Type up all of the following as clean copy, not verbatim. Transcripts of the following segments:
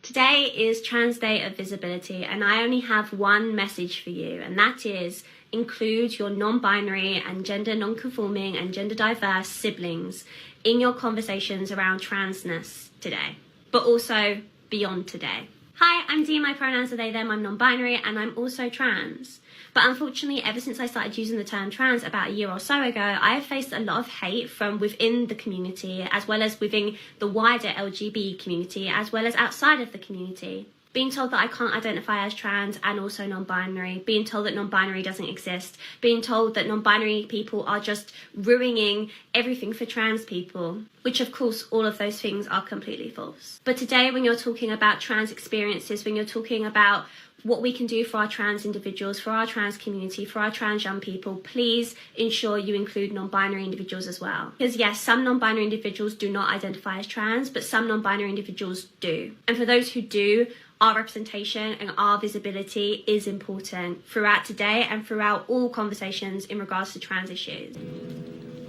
Today is Trans Day of Visibility, and I only have one message for you, and that is include your non-binary and gender non-conforming and gender diverse siblings in your conversations around transness today, but also beyond today. Hi, I'm Dee, my pronouns are they, them, I'm non-binary, and I'm also trans. But unfortunately, ever since I started using the term trans about a year or so ago, I have faced a lot of hate from within the community, as well as within the wider LGBT community, as well as outside of the community. Being told that I can't identify as trans and also non-binary, being told that non-binary doesn't exist, being told that non-binary people are just ruining everything for trans people, which of course all of those things are completely false. But today, when you're talking about trans experiences, when you're talking about what we can do for our trans individuals, for our trans community, for our trans young people, please ensure you include non-binary individuals as well. Because yes, some non-binary individuals do not identify as trans, but some non-binary individuals do. And for those who do, our representation and our visibility is important throughout today and throughout all conversations in regards to trans issues.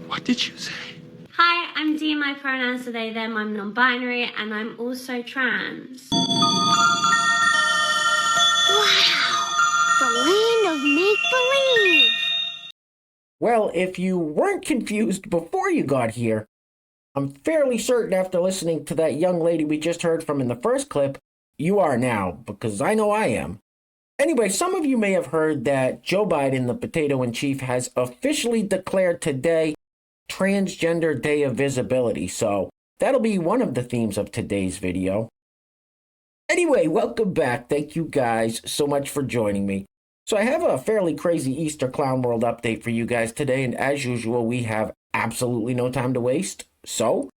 What did you say? Hi, I'm Dee, my pronouns are they, them, I'm non-binary, and I'm also trans. Wow, the land of make-believe. Well, if you weren't confused before you got here, I'm fairly certain after listening to that young lady we just heard from in the first clip, you are now, because I know I am. Anyway, some of you may have heard that Joe Biden, the potato-in-chief, has officially declared today Transgender Day of Visibility, so that'll be one of the themes of today's video. Anyway, welcome back. Thank you guys so much for joining me. So I have a fairly crazy Easter Clown World update for you guys today, and as usual, we have absolutely no time to waste. So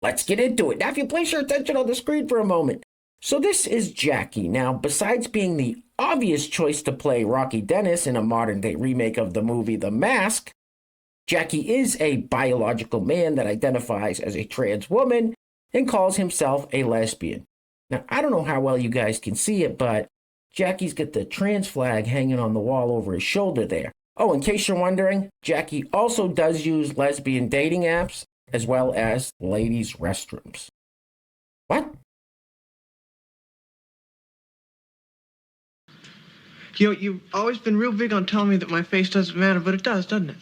let's get into it. Now, if you place your attention on the screen for a moment. So this is Jackie. Now, besides being the obvious choice to play Rocky Dennis in a modern-day remake of the movie The Mask, Jackie is a biological man that identifies as a trans woman and calls himself a lesbian. Now, I don't know how well you guys can see it, but Jackie's got the trans flag hanging on the wall over his shoulder there. Oh, in case you're wondering, Jackie also does use lesbian dating apps as well as ladies' restrooms. What? You know, you've always been real big on telling me that my face doesn't matter, but it does, doesn't it?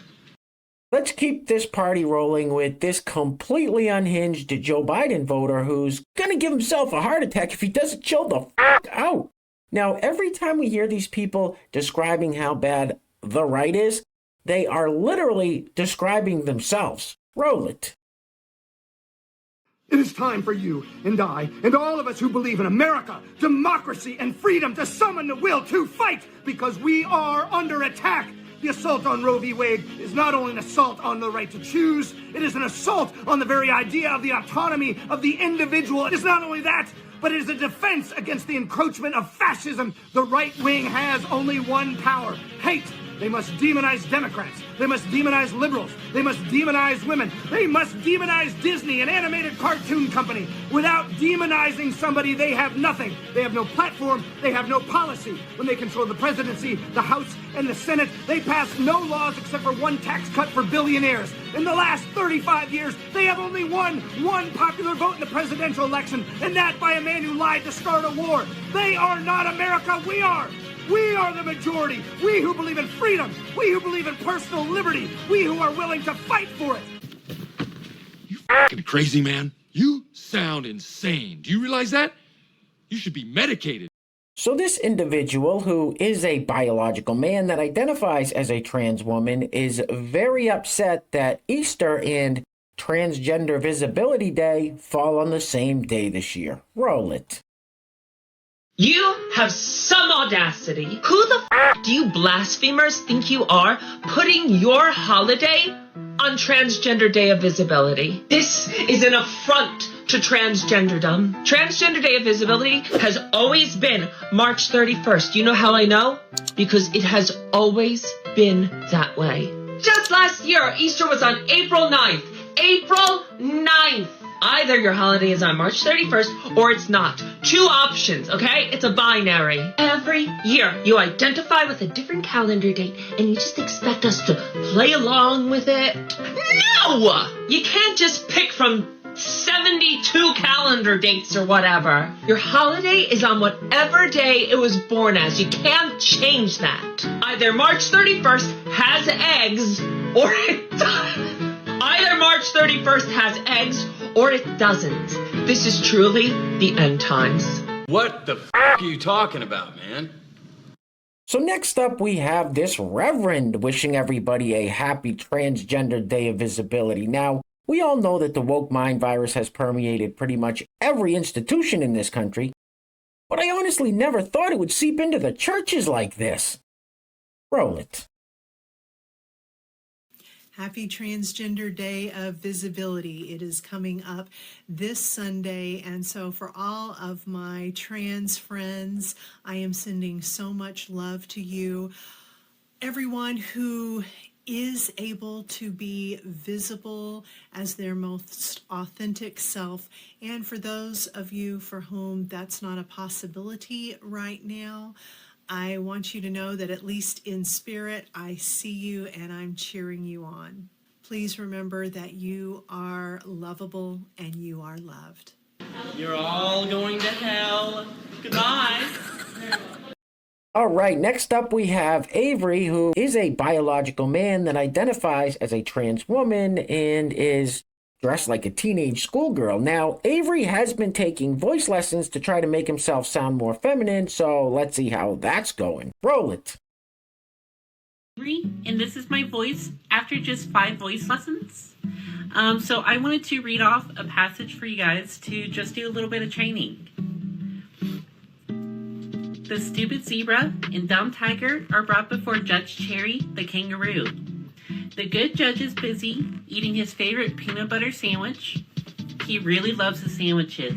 Let's keep this party rolling with this completely unhinged Joe Biden voter who's gonna give himself a heart attack if he doesn't chill the f*** out. Now, every time we hear these people describing how bad the right is, they are literally describing themselves. Roll it. It is time for you and I and all of us who believe in America, democracy, and freedom to summon the will to fight because we are under attack. The assault on Roe v. Wade is not only an assault on the right to choose, it is an assault on the very idea of the autonomy of the individual. It is not only that, but it is a defense against the encroachment of fascism. The right wing has only one power: hate. They must demonize Democrats. They must demonize liberals. They must demonize women. They must demonize Disney, an animated cartoon company. Without demonizing somebody, they have nothing. They have no platform. They have no policy. When they control the presidency, the House, and the Senate, they pass no laws except for one tax cut for billionaires. In the last 35 years, they have only won one popular vote in the presidential election, and that by a man who lied to start a war. They are not America. We are. We are the majority. We who believe in freedom. We who believe in personal liberty. We who are willing to fight for it. You f***ing crazy, man. You sound insane. Do you realize that? You should be medicated. So this individual, who is a biological man that identifies as a trans woman, is very upset that Easter and Transgender Visibility Day fall on the same day this year. Roll it. You have some audacity. Who the f*** do you blasphemers think you are putting your holiday on Transgender Day of Visibility? This is an affront to transgenderdom. Transgender Day of Visibility has always been March 31st. You know how I know? Because it has always been that way. Just last year, Easter was on April 9th. April 9th. Either your holiday is on March 31st or it's not. Two options, okay? It's a binary. Every year you identify with a different calendar date and you just expect us to play along with it. No! You can't just pick from 7 72 calendar dates or whatever. Your holiday is on whatever day it was born as. You can't change that. Either March 31st has eggs or it doesn't. Either March 31st has eggs or it doesn't. This is truly the end times. What the f*** are you talking about, man? So next up, we have this reverend wishing everybody a happy Transgender Day of Visibility. Now, we all know that the woke mind virus has permeated pretty much every institution in this country, but I honestly never thought it would seep into the churches like this. Roll it. Happy Transgender Day of Visibility. It is coming up this Sunday, and so for all of my trans friends, I am sending so much love to you. Everyone who is able to be visible as their most authentic self, and for those of you for whom that's not a possibility right now, I want you to know that at least in spirit, I see you and I'm cheering you on. Please remember that you are lovable and you are loved. You're all going to hell. Goodbye. All right, next up we have Avery, who is a biological man that identifies as a trans woman and is dressed like a teenage schoolgirl. Now, Avery has been taking voice lessons to try to make himself sound more feminine, so let's see how that's going. Roll it. Avery, and this is my voice after just 5 voice lessons. So I wanted to read off a passage for you guys to just do a little bit of training. The stupid zebra and dumb tiger are brought before Judge Cherry, the kangaroo. The good judge is busy eating his favorite peanut butter sandwich. He really loves his sandwiches.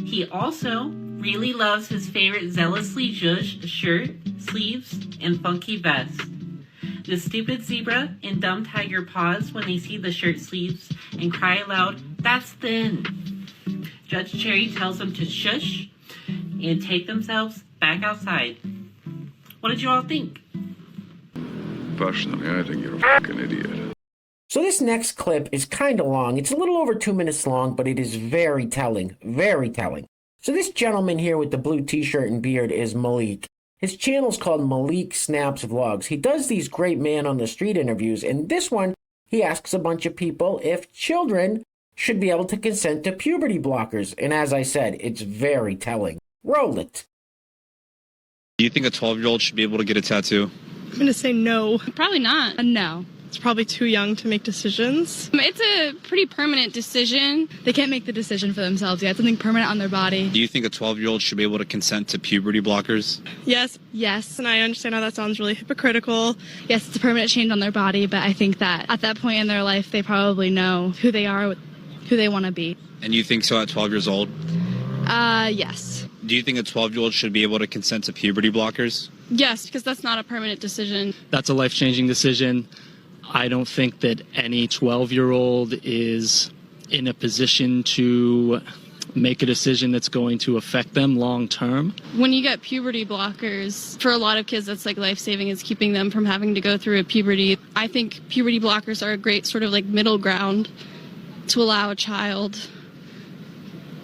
He also really loves his favorite zealously zhuzhed shirt, sleeves, and funky vest. The stupid zebra and dumb tiger pause when they see the shirt sleeves and cry aloud, "That's thin." Judge Cherry tells them to shush and take themselves back outside. What did you all think? Personally, I think you're a fucking idiot. So this next clip is kind of long. It's a little over 2 minutes long, but it is very telling. Very telling. So this gentleman here with the blue t-shirt and beard is Malik. His channel's called Malik Snaps Vlogs. He does these great man on the street interviews, and this one, he asks a bunch of people if children should be able to consent to puberty blockers. And as I said, it's very telling. Roll it. Do you think a 12-year-old should be able to get a tattoo? I'm going to say no. Probably not. No. It's probably too young to make decisions. It's a pretty permanent decision. They can't make the decision for themselves yet. It's something permanent on their body. Do you think a 12-year-old should be able to consent to puberty blockers? Yes. Yes. And I understand how that sounds really hypocritical. Yes, it's a permanent change on their body, but I think that at that point in their life, they probably know who they are, who they want to be. And you think so at 12 years old? Yes. Do you think a 12-year-old should be able to consent to puberty blockers? Yes, because that's not a permanent decision. That's a life-changing decision. I don't think that any 12-year-old is in a position to make a decision that's going to affect them long term. When you get puberty blockers, for a lot of kids, that's like life-saving. It's keeping them from having to go through a puberty. I think puberty blockers are a great sort of like middle ground to allow a child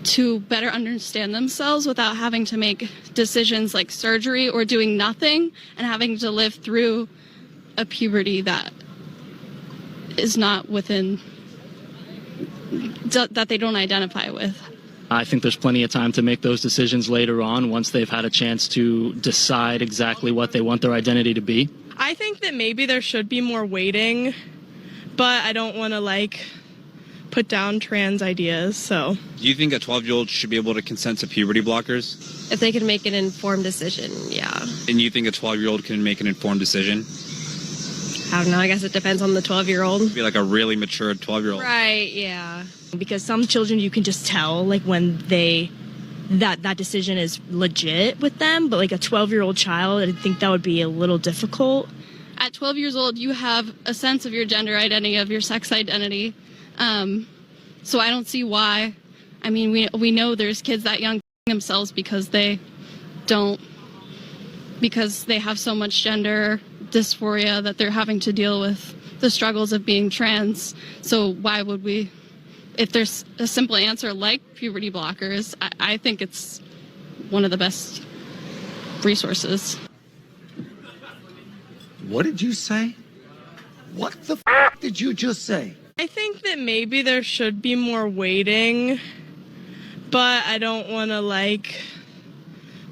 to better understand themselves without having to make decisions like surgery or doing nothing and having to live through a puberty that is not within, that they don't identify with. I think there's plenty of time to make those decisions later on once they've had a chance to decide exactly what they want their identity to be. I think that maybe there should be more waiting, but I don't want to put down trans ideas, so. Do you think a 12-year-old should be able to consent to puberty blockers? If they can make an informed decision, yeah. And you think a 12-year-old can make an informed decision? I don't know, I guess it depends on the 12-year-old. Be like a really mature 12-year-old. Right, yeah. Because some children you can just tell, when that decision is legit with them, but a 12-year-old child, I think that would be a little difficult. At 12 years old, you have a sense of your gender identity, of your sex identity. So I don't see why. I mean, we know there's kids that young themselves because they have so much gender dysphoria that they're having to deal with the struggles of being trans. So why would we if there's a simple answer like puberty blockers, I think it's one of the best resources. What did you say? What the did you just say? I think that maybe there should be more waiting, but I don't want to, like,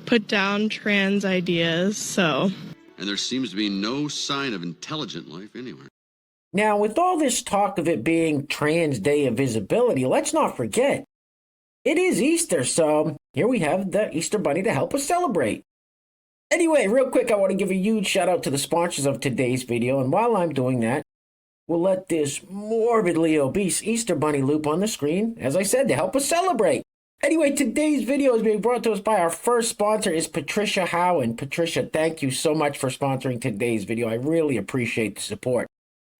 put down trans ideas, so. And there seems to be no sign of intelligent life anywhere. Now, with all this talk of it being Trans Day of Visibility, let's not forget, it is Easter, so here we have the Easter Bunny to help us celebrate. Anyway, real quick, I want to give a huge shout out to the sponsors of today's video, and while I'm doing that, we'll let this morbidly obese Easter Bunny loop on the screen, as I said, to help us celebrate. Anyway, today's video is being brought to us by our first sponsor is Patricia Howe, and Patricia, thank you so much for sponsoring today's video. I really appreciate the support.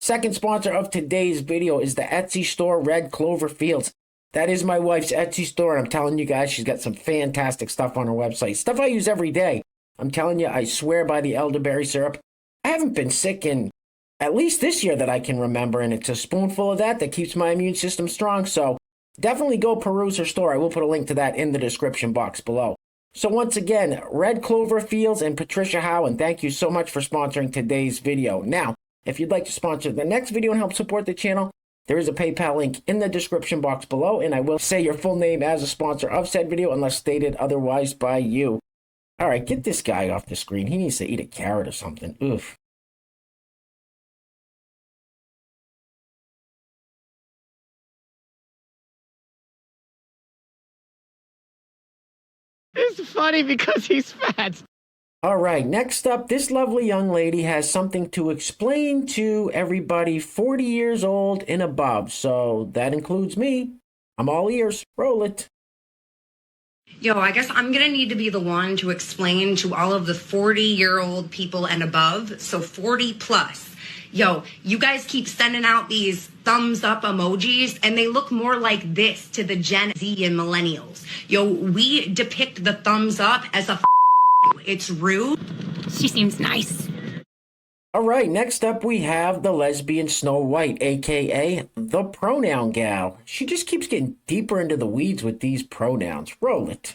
Second sponsor of today's video is the Etsy store, Red Clover Fields. That is my wife's Etsy store, and I'm telling you guys, she's got some fantastic stuff on her website. Stuff I use every day. I'm telling you, I swear by the elderberry syrup. I haven't been sick in at least this year that I can remember, and it's a spoonful of that keeps my immune system strong, so definitely go peruse her store. I will put a link to that in the description box below. So once again, Red Clover Fields and Patricia Howe, and thank you so much for sponsoring today's video. Now, if you'd like to sponsor the next video and help support the channel, there is a PayPal link in the description box below, and I will say your full name as a sponsor of said video unless stated otherwise by you. All right, get this guy off the screen. He needs to eat a carrot or something. Oof. It's funny because he's fat. All right, next up, this lovely young lady has something to explain to everybody 40 years old and above. So that includes me. I'm all ears. Roll it. Yo, I guess I'm gonna need to be the one to explain to all of the 40-year-old people and above, so 40 plus. Yo, you guys keep sending out these thumbs up emojis, and they look more like this to the Gen Z and millennials. Yo, we depict the thumbs up as a it's rude. She seems nice. All right, next up we have the lesbian Snow White, aka the pronoun gal. She just keeps getting deeper into the weeds with these pronouns. Roll it.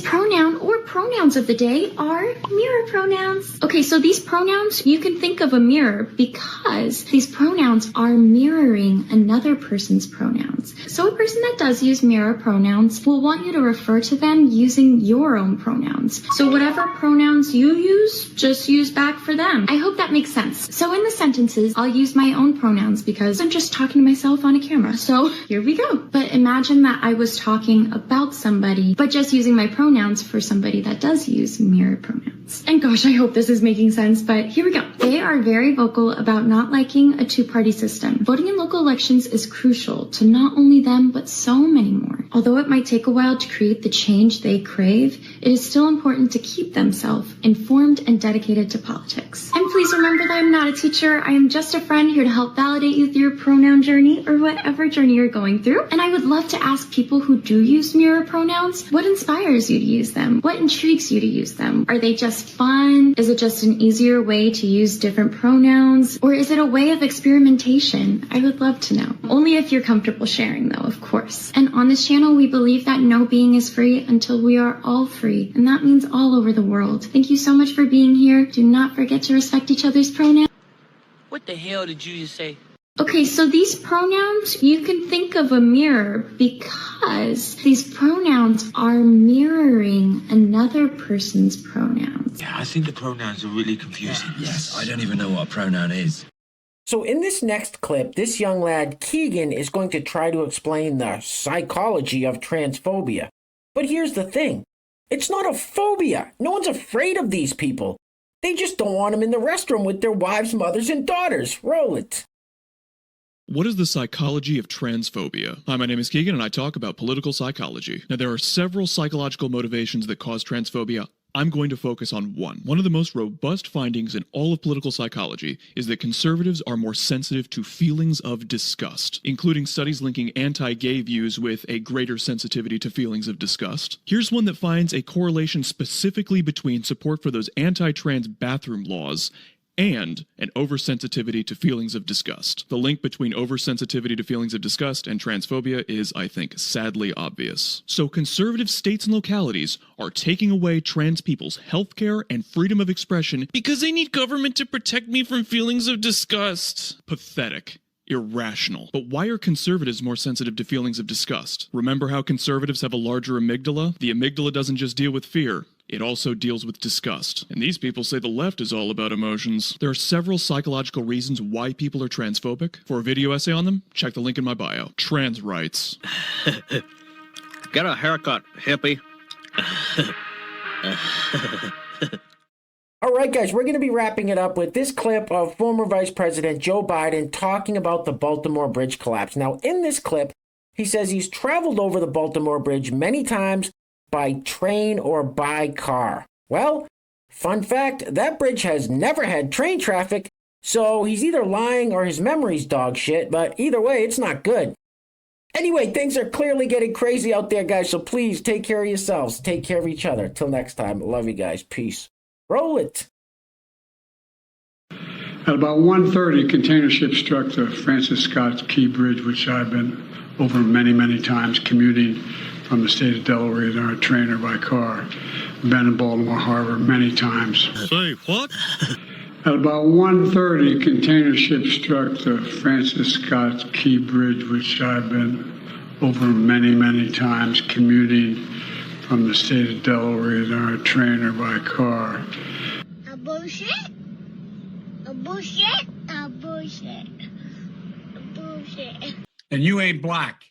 Pronoun or pronouns of the day are mirror pronouns. Okay, so these pronouns, you can think of a mirror because these pronouns are mirroring another person's pronouns. So a person that does use mirror pronouns will want you to refer to them using your own pronouns. So whatever pronouns you use, just use back for them. I hope that makes sense. So in the sentences, I'll use my own pronouns because I'm just talking to myself on a camera. So here we go. But imagine that I was talking about somebody, but just using my pronouns for somebody that does use mirror pronouns. And gosh, I hope this is making sense, but here we go. They are very vocal about not liking a two-party system. Voting in local elections is crucial to not only them, but so many more. Although it might take a while to create the change they crave, it is still important to keep themselves informed and dedicated to politics. And please remember that I'm not a teacher. I am just a friend here to help validate you through your pronoun journey or whatever journey you're going through. And I would love to ask people who do use mirror pronouns, what inspires you to use them? What intrigues you to use them? Are they just fun? Is it just an easier way to use different pronouns? Or is it a way of experimentation? I would love to know. Only if you're comfortable sharing though, of course. And on this channel, we believe that no being is free until we are all free. And that means all over the world. Thank you so much for being here. Do not forget to respect each other's pronouns. What the hell did you just say? Okay, so these pronouns, you can think of a mirror because these pronouns are mirroring another person's pronouns. Yeah, I think the pronouns are really confusing. Yes, I don't even know what a pronoun is. So in this next clip, this young lad, Keegan, is going to try to explain the psychology of transphobia. But here's the thing. It's not a phobia. No one's afraid of these people. They just don't want them in the restroom with their wives, mothers, and daughters. Roll it. What is the psychology of transphobia? Hi, my name is Keegan, and I talk about political psychology. Now, there are several psychological motivations that cause transphobia. I'm going to focus on one. One of the most robust findings in all of political psychology is that conservatives are more sensitive to feelings of disgust, including studies linking anti-gay views with a greater sensitivity to feelings of disgust. Here's one that finds a correlation specifically between support for those anti-trans bathroom laws and an oversensitivity to feelings of disgust. The link between oversensitivity to feelings of disgust and transphobia is, I think, sadly obvious. So conservative states and localities are taking away trans people's healthcare and freedom of expression because they need government to protect me from feelings of disgust. Pathetic. Irrational. But why are conservatives more sensitive to feelings of disgust? Remember how conservatives have a larger amygdala? The amygdala doesn't just deal with fear. It also deals with disgust. And these people say the left is all about emotions. There are several psychological reasons why people are transphobic. For a video essay on them, check the link in my bio. Trans rights. Get a haircut, hippie. All right, guys, we're going to be wrapping it up with this clip of former Vice President Joe Biden talking about the Baltimore Bridge collapse. Now, in this clip, he says he's traveled over the Baltimore Bridge many times by train or by car. Well, fun fact, that bridge has never had train traffic, so he's either lying or his memory's dog shit, but either way, it's not good. Anyway, things are clearly getting crazy out there, guys, so please take care of yourselves. Take care of each other. Till next time, love you guys. Peace. Roll it. At about 1:30, container ship struck the Francis Scott Key Bridge, which I've been over many, many times commuting from the state of Delaware, either on a train or by car. I've been in Baltimore Harbor many times. Say what? At about 1:30, container ship struck the Francis Scott Key Bridge, which I've been over many, many times commuting from the state of Delaware, either on a train or by car. A bullshit? A bullshit? A bullshit. A bullshit. And you ain't black.